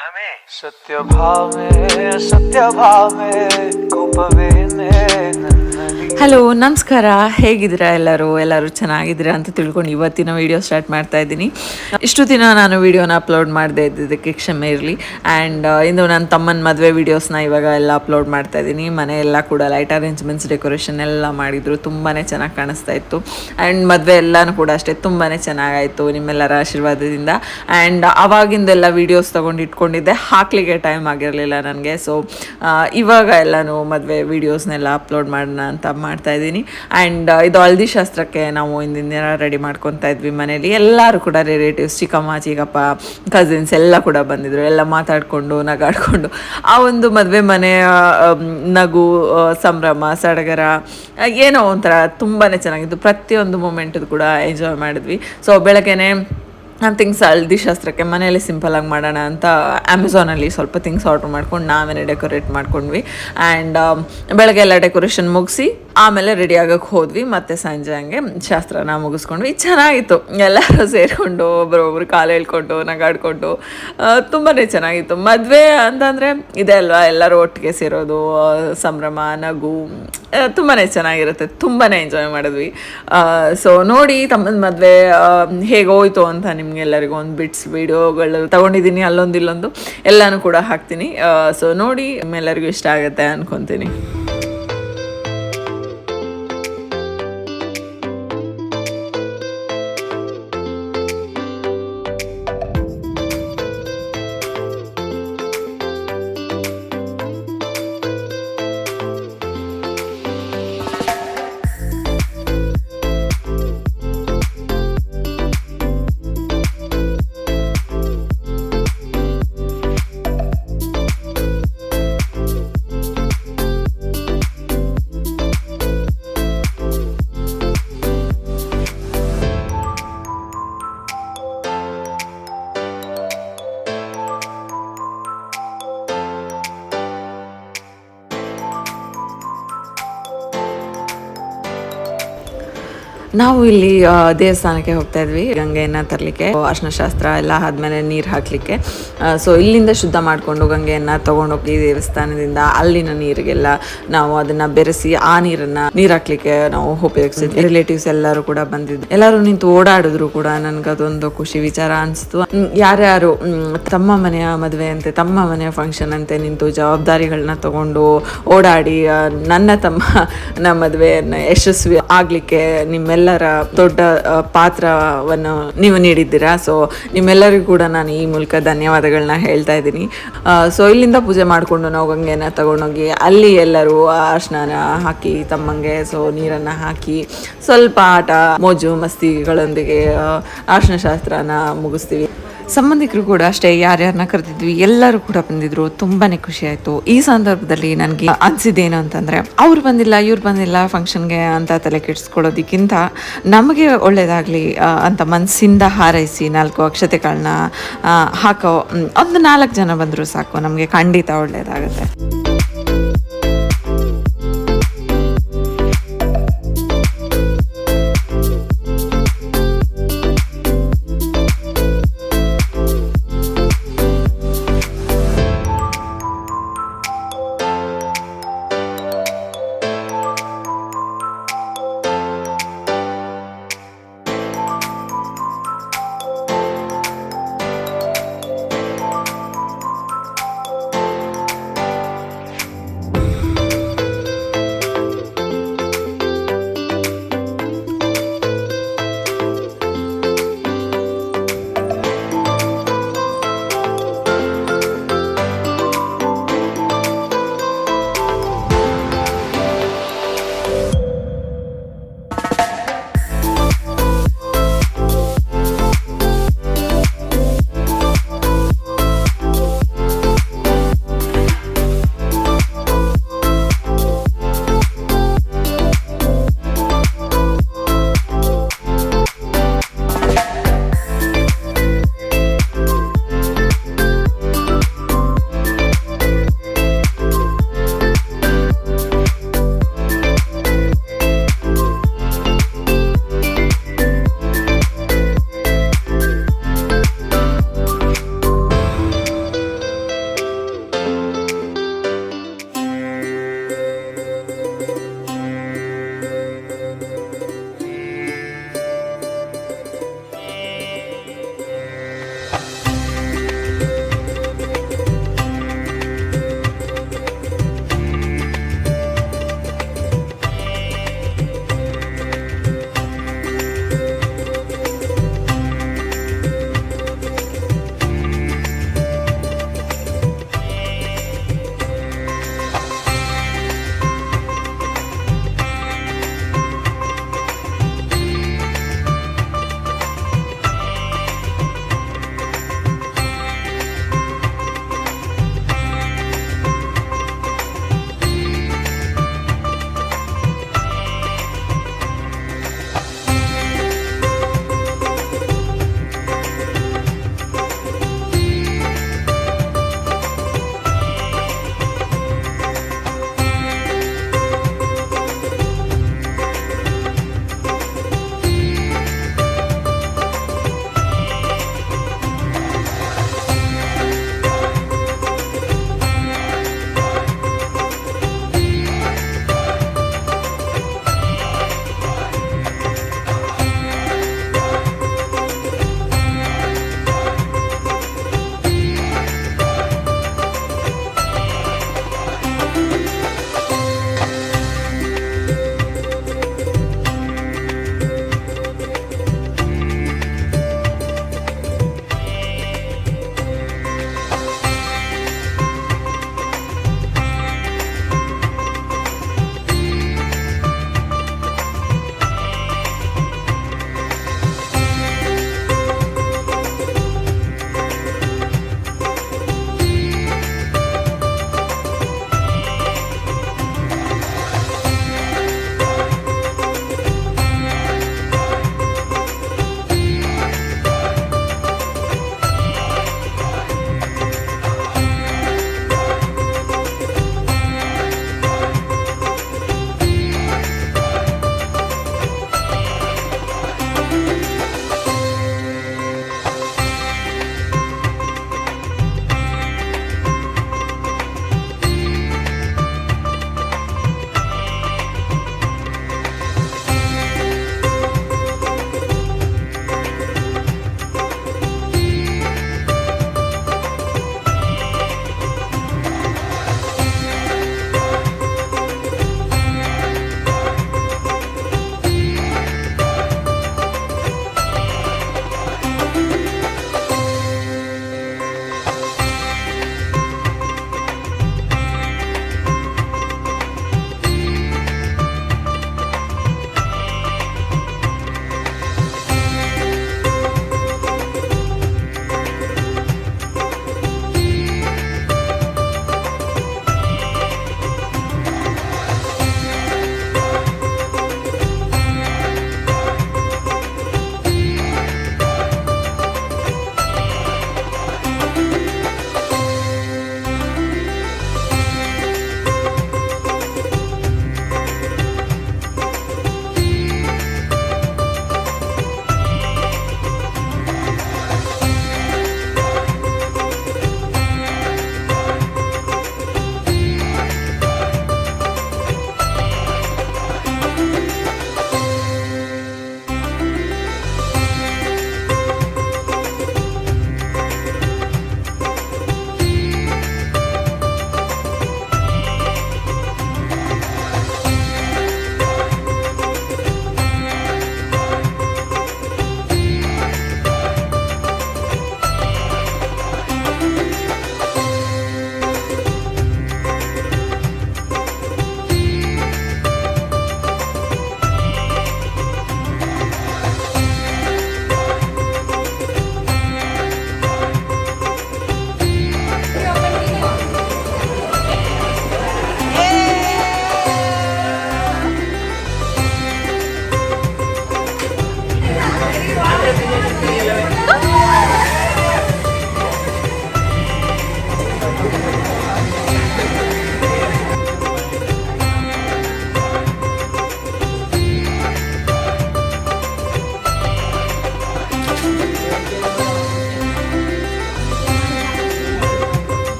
सत्य भाव में ಕೋಪವೇನೆ ನನ್ನಲ್ಲಿ. ಹಲೋ, ನಮಸ್ಕಾರ. ಹೇಗಿದ್ದೀರಾ ಎಲ್ಲರೂ ಚೆನ್ನಾಗಿದ್ದೀರಾ ಅಂತ ತಿಳ್ಕೊಂಡು ಇವತ್ತಿನ ವಿಡಿಯೋ ಸ್ಟಾರ್ಟ್ ಮಾಡ್ತಾ ಇದ್ದೀನಿ. ಇಷ್ಟು ದಿನ ನಾನು ವಿಡಿಯೋನ ಅಪ್ಲೋಡ್ ಮಾಡದೇ ಇದ್ದಿದ್ದಕ್ಕೆ ಕ್ಷಮೆ ಇರಲಿ. ಆ್ಯಂಡ್ ಇಂದು ನನ್ನ ತಮ್ಮನ ಮದುವೆ ವೀಡಿಯೋಸ್ನ ಇವಾಗ ಎಲ್ಲ ಅಪ್ಲೋಡ್ ಮಾಡ್ತಾ ಇದ್ದೀನಿ. ಮನೆಯೆಲ್ಲ ಕೂಡ ಲೈಟ್ ಅರೇಂಜ್ಮೆಂಟ್ಸ್, ಡೆಕೋರೇಷನ್ ಎಲ್ಲ ಮಾಡಿದರು. ತುಂಬಾ ಚೆನ್ನಾಗಿ ಕಾಣಿಸ್ತಾ ಇತ್ತು. ಆ್ಯಂಡ್ ಮದುವೆ ಎಲ್ಲನೂ ಕೂಡ ಅಷ್ಟೇ ತುಂಬಾ ಚೆನ್ನಾಗಾಯಿತು ನಿಮ್ಮೆಲ್ಲರ ಆಶೀರ್ವಾದದಿಂದ. ಆ್ಯಂಡ್ ಆವಾಗಿಂದೆಲ್ಲ ವೀಡಿಯೋಸ್ ತೊಗೊಂಡು ಇಟ್ಕೊಂಡಿದ್ದೆ, ಹಾಕಲಿಕ್ಕೆ ಟೈಮ್ ಆಗಿರಲಿಲ್ಲ ನನಗೆ. ಸೊ ಇವಾಗ ಎಲ್ಲನೂ ಮದುವೆ ವೀಡಿಯೋಸ್ನೆಲ್ಲ ಅಪ್ಲೋಡ್ ಮಾಡೋಣ ಅಂತ ಮಾಡ್ತಾ ಇದ್ದೀನಿ. ಆ್ಯಂಡ್ ಇದು ಹಳದಿ ಶಾಸ್ತ್ರಕ್ಕೆ ನಾವು ಹಿಂದಿನ ದಿನ ರೆಡಿ ಮಾಡ್ಕೊತಾ ಇದ್ವಿ ಮನೇಲಿ. ಎಲ್ಲರೂ ಕೂಡ ರಿಲೇಟಿವ್ಸ್, ಚಿಕ್ಕಮ್ಮ ಚಿಕ್ಕಪ್ಪ ಕಸಿನ್ಸ್ ಎಲ್ಲ ಕೂಡ ಬಂದಿದ್ರು. ಎಲ್ಲ ಮಾತಾಡಿಕೊಂಡು ನಗಾಡಿಕೊಂಡು ಆ ಒಂದು ಮದುವೆ ಮನೆಯ ನಗು, ಸಂಭ್ರಮ, ಸಡಗರ ಏನೋ ಒಂಥರ ತುಂಬಾ ಚೆನ್ನಾಗಿತ್ತು. ಪ್ರತಿಯೊಂದು ಮೂಮೆಂಟದು ಕೂಡ ಎಂಜಾಯ್ ಮಾಡಿದ್ವಿ. ಸೊ ಬೆಳಗ್ಗೆನೆ ಥಿಂಗ್ಸ್ ಹಳದಿ ಶಾಸ್ತ್ರಕ್ಕೆ ಮನೆಯಲ್ಲಿ ಸಿಂಪಲಾಗಿ ಮಾಡೋಣ ಅಂತ ಅಮೆಝಾನಲ್ಲಿ ಸ್ವಲ್ಪ ಥಿಂಗ್ಸ್ ಆರ್ಡ್ರ್ ಮಾಡ್ಕೊಂಡು ನಾವೇ ಡೆಕೋರೇಟ್ ಮಾಡ್ಕೊಂಡ್ವಿ. ಆ್ಯಂಡ್ ಬೆಳಗ್ಗೆ ಎಲ್ಲ ಡೆಕೋರೇಷನ್ ಮುಗಿಸಿ ಆಮೇಲೆ ರೆಡಿ ಆಗೋಕ್ಕೆ ಹೋದ್ವಿ. ಮತ್ತು ಸಂಜೆ ಹಂಗೆ ಶಾಸ್ತ್ರನ ಮುಗಿಸ್ಕೊಂಡ್ವಿ. ಚೆನ್ನಾಗಿತ್ತು. ಎಲ್ಲರೂ ಸೇರಿಕೊಂಡು ಒಬ್ಬರೊಬ್ರು ಕಾಲು ಹೇಳ್ಕೊಂಡು ನಗಾಡಿಕೊಂಡು ತುಂಬಾ ಚೆನ್ನಾಗಿತ್ತು. ಮದುವೆ ಅಂತಂದರೆ ಇದೆ ಅಲ್ವಾ, ಎಲ್ಲರೂ ಒಟ್ಟಿಗೆ ಸೇರೋದು, ಸಂಭ್ರಮ, ನಗು ತುಂಬಾ ಚೆನ್ನಾಗಿರುತ್ತೆ. ತುಂಬಾ ಎಂಜಾಯ್ ಮಾಡಿದ್ವಿ. ಸೊ ನೋಡಿ ತಮ್ಮನ ಮದುವೆ ಹೇಗೆ ಹೋಯ್ತು ಅಂತ ನಿಮಗೆಲ್ಲರಿಗೂ ಒಂದು ಬಿಟ್ಸ್ ವೀಡಿಯೋಗಳು ತೊಗೊಂಡಿದ್ದೀನಿ, ಅಲ್ಲೊಂದು ಇಲ್ಲೊಂದು ಎಲ್ಲನೂ ಕೂಡ ಹಾಕ್ತೀನಿ. ಸೊ ನೋಡಿ ನಿಮ್ಮೆಲ್ಲರಿಗೂ ಇಷ್ಟ ಆಗುತ್ತೆ ಅಂದ್ಕೊತೀನಿ. ನಾವು ಇಲ್ಲಿ ದೇವಸ್ಥಾನಕ್ಕೆ ಹೋಗ್ತಾ ಇದ್ವಿ, ಗಂಗೆಯನ್ನು ತರಲಿಕ್ಕೆ. ಅರ್ಶಿನ ಶಾಸ್ತ್ರ ಎಲ್ಲ ಆದಮೇಲೆ ನೀರು ಹಾಕಲಿಕ್ಕೆ. ಸೊ ಇಲ್ಲಿಂದ ಶುದ್ಧ ಮಾಡಿಕೊಂಡು ಗಂಗೆಯನ್ನು ತೊಗೊಂಡೋಗಿ ದೇವಸ್ಥಾನದಿಂದ ಅಲ್ಲಿನ ನೀರಿಗೆಲ್ಲ ನಾವು ಅದನ್ನು ಬೆರೆಸಿ ಆ ನೀರು ಹಾಕ್ಲಿಕ್ಕೆ ನಾವು ಉಪಯೋಗಿಸಿದ್ವಿ. ರಿಲೇಟಿವ್ಸ್ ಎಲ್ಲರೂ ಕೂಡ ಬಂದಿದ್ದು, ಎಲ್ಲರೂ ನಿಂತು ಓಡಾಡಿದ್ರು ಕೂಡ ನನಗದೊಂದು ಖುಷಿ ವಿಚಾರ ಅನಿಸ್ತು. ಯಾರ್ಯಾರು ತಮ್ಮ ಮನೆಯ ಮದುವೆ ಅಂತೆ, ತಮ್ಮ ಮನೆಯ ಫಂಕ್ಷನ್ ಅಂತೆ ನಿಂತು ಜವಾಬ್ದಾರಿಗಳನ್ನ ತಗೊಂಡು ಓಡಾಡಿ ನನ್ನ ತಮ್ಮನ ಮದುವೆಯನ್ನು ಯಶಸ್ವಿ ಆಗಲಿಕ್ಕೆ ನಿಮ್ಮೆಲ್ಲರ ದೊಡ್ಡ ಪಾತ್ರವನ್ನು ನೀವು ನೀಡಿದ್ದೀರಾ. ಸೊ ನಿಮ್ಮೆಲ್ಲರಿಗೂ ಕೂಡ ನಾನು ಈ ಮೂಲಕ ಧನ್ಯವಾದಗಳನ್ನ ಹೇಳ್ತಾ ಇದ್ದೀನಿ. ಸೊ ಇಲ್ಲಿಂದ ಪೂಜೆ ಮಾಡಿಕೊಂಡು ನಾವು ಗಂಗೆನ ತಗೊಂಡೋಗಿ ಅಲ್ಲಿ ಎಲ್ಲರೂ ಅರ್ಶಿನ ಹಾಕಿ ತಮ್ಮಂಗೆ ಸೊ ನೀರನ್ನು ಹಾಕಿ ಸ್ವಲ್ಪ ಆಟ ಮೋಜು ಮಸ್ತಿಗಳೊಂದಿಗೆ ಅರ್ಶಿನ ಶಾಸ್ತ್ರನ ಮುಗಿಸ್ತೀವಿ. ಸಂಬಂಧಿಕರು ಕೂಡ ಅಷ್ಟೇ, ಯಾರ್ಯಾರನ್ನ ಕರೆದಿದ್ವಿ ಎಲ್ಲರೂ ಕೂಡ ಬಂದಿದ್ರು. ತುಂಬಾ ಖುಷಿ ಆಯಿತು. ಈ ಸಂದರ್ಭದಲ್ಲಿ ನನಗೆ ಅನಿಸಿದ್ದೇನು ಅಂತಂದರೆ, ಅವ್ರು ಬಂದಿಲ್ಲ ಇವ್ರು ಬಂದಿಲ್ಲ ಫಂಕ್ಷನ್ಗೆ ಅಂತ ತಲೆ ಕೆಡಿಸ್ಕೊಳ್ಳೋದಕ್ಕಿಂತ ನಮಗೆ ಒಳ್ಳೆಯದಾಗಲಿ ಅಂತ ಮನಸ್ಸಿಂದ ಹಾರೈಸಿ 4 ಅಕ್ಷತೆಗಳನ್ನ ಹಾಕೋ ಒಂದು 4 ಜನ ಬಂದರೂ ಸಾಕು, ನಮಗೆ ಖಂಡಿತ ಒಳ್ಳೆಯದಾಗುತ್ತೆ.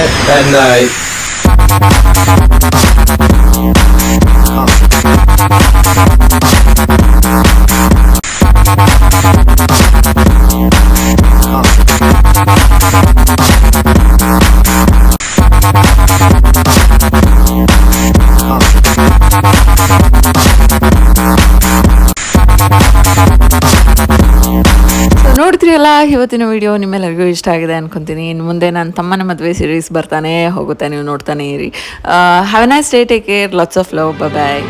Bye night. ನೋಡ್ತೀರಲ್ಲ, ಇವತ್ತಿನ ವಿಡಿಯೋ ನಿಮ್ಮೆಲ್ಲರಿಗೂ ಇಷ್ಟ ಆಗಿದೆ ಅನ್ಕೊಂತೀನಿ. ಇನ್ನು ಮುಂದೆ ನನ್ನ ತಮ್ಮನ ಮದುವೆ ಸೀರೀಸ್ ಬರ್ತಾನೆ ಹೋಗುತ್ತೆ, ನೀವು ನೋಡ್ತಾನೆ ಇರಿ. Have a nice day, take care, lots of love, bye.